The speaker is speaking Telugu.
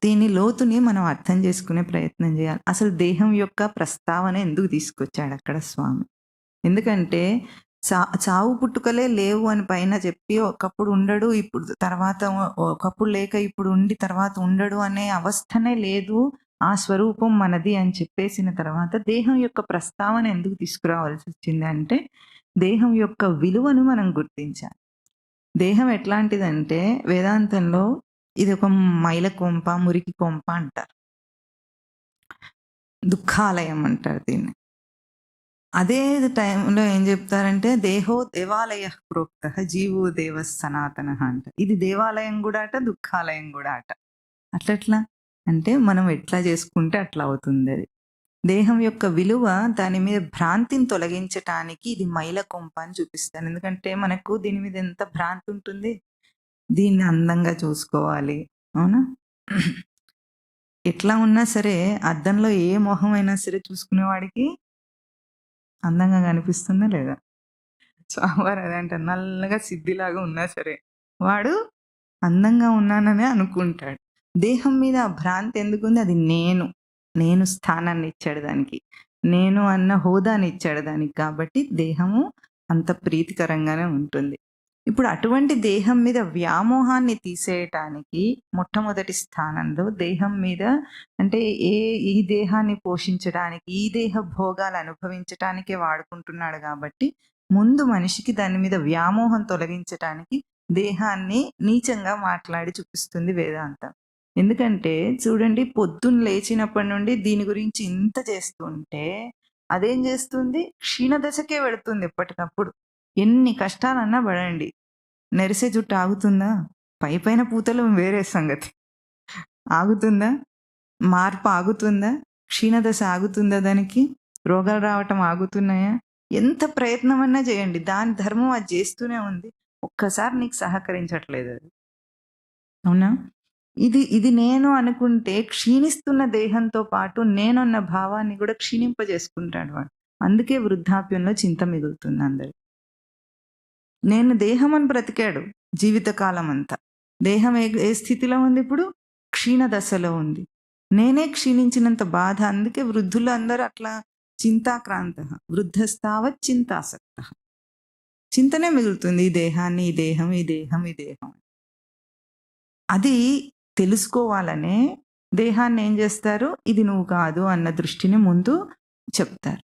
దీని లోతుని మనం అర్థం చేసుకునే ప్రయత్నం చేయాలి. అసలు దేహం యొక్క ప్రస్తావన ఎందుకు తీసుకొచ్చాడక్కడ స్వామి? ఎందుకంటే చావు పుట్టుకలే లేవు అని పైన చెప్పి ఒకప్పుడు ఉండడు, ఇప్పుడు తర్వాత ఒకప్పుడు లేక ఇప్పుడు ఉండి తర్వాత ఉండడు అనే అవస్థనే లేదు. ఆ స్వరూపం మనది అని చెప్పేసిన తర్వాత దేహం యొక్క ప్రస్తావన ఎందుకు తీసుకురావాల్సొచ్చింది అంటే, దేహం యొక్క విలువను మనం గుర్తించాలి. దేహం ఎట్లాంటిదంటే వేదాంతంలో ఇది ఒక మైల కొంప, మురికి కొంప అంటారు. దుఃఖాలయం అంటారు దీన్ని. అదే టైంలో ఏం చెప్తారంటే దేహో దేవాలయః ప్రోక్తః జీవో దేవః సనాతనః అంటారు. ఇది దేవాలయం గూడా అట, దుఃఖాలయం గూడా అట. అట్లెట్లా? అంటే మనం ఎట్లా చేసుకుంటే అట్లా అవుతుందది. దేహం యొక్క విలువ దాని మీద భ్రాంతిని తొలగించటానికి ఇది మైల కొంప అని చూపిస్తాను. ఎందుకంటే మనకు దీని మీద ఎంత భ్రాంతి ఉంటుంది. దీన్ని అందంగా చూసుకోవాలి. అవునా? ఎట్లా ఉన్నా సరే అద్దంలో ఏ మొహం అయినా సరే చూసుకునేవాడికి అందంగా కనిపిస్తుందా లేదా? సాంబార్ అదే అంటారు. నల్లగా సిద్ధిలాగా ఉన్నా సరే, వాడు అందంగా ఉన్నాననే అనుకుంటాడు. దేహం మీద ఆ భ్రాంతి ఎందుకుంది? అది నేను. నేను స్థానాన్ని ఇచ్చాడు దానికి. నేను అన్న హోదాని ఇచ్చాడు దానికి. కాబట్టి దేహము అంత ప్రీతికరంగానే ఉంటుంది. ఇప్పుడు అటువంటి దేహం మీద వ్యామోహాన్ని తీసేయటానికి మొట్టమొదటి స్థానంలో దేహం మీద అంటే ఈ దేహాన్ని పోషించడానికి, ఈ దేహ భోగాలు అనుభవించటానికే వాడుకుంటున్నాడు కాబట్టి, ముందు మనిషికి దాని మీద వ్యామోహం తొలగించటానికి దేహాన్ని నీచంగా మాట్లాడి చూపిస్తుంది వేదాంతం. ఎందుకంటే చూడండి, పొద్దున్న లేచినప్పటి నుండి దీని గురించి ఇంత చేస్తుంటే అదేం చేస్తుంది? క్షీణదశకే వెళుతుంది ఎప్పటికప్పుడు. ఎన్ని కష్టాలన్నా పడండి, నెరిసే జుట్టు ఆగుతుందా? పైపైన పూతలు వేరే సంగతి. ఆగుతుందా? మార్పు ఆగుతుందా? క్షీణదశ ఆగుతుందా దానికి? రోగాలు రావటం ఆగుతున్నాయా? ఎంత ప్రయత్నమన్నా చేయండి, దాని ధర్మం అది చేస్తూనే ఉంది. ఒక్కసారి నీకు సహకరించట్లేదు అది. అవునా? ఇది నేను అనుకుంటే క్షీణిస్తున్న దేహంతో పాటు నేనన్న భావాన్ని కూడా క్షీణింపజేసుకుంటాడు వాడు. అందుకే వృద్ధాప్యంలో చింత మిగులుతుంది అందరికి. నేను దేహం అని బ్రతికాడు జీవితకాలం అంతా. దేహం ఏ స్థితిలో ఉంది ఇప్పుడు? క్షీణ దశలో ఉంది. నేనే క్షీణించినంత బాధ. అందుకే వృద్ధులు అందరూ అట్లా చింతాక్రాంత, వృద్ధస్తావత్ చింతాసక్త. చింతనే మిగులుతుంది ఈ దేహాన్ని, ఈ దేహం, ఈ దేహం, ఈ దేహం. అది తెలుసుకోవాలనే దేహాన్ని ఏం చేస్తారు? ఇది నువ్వు కాదు అన్న దృష్టిని ముందు చెప్తారు.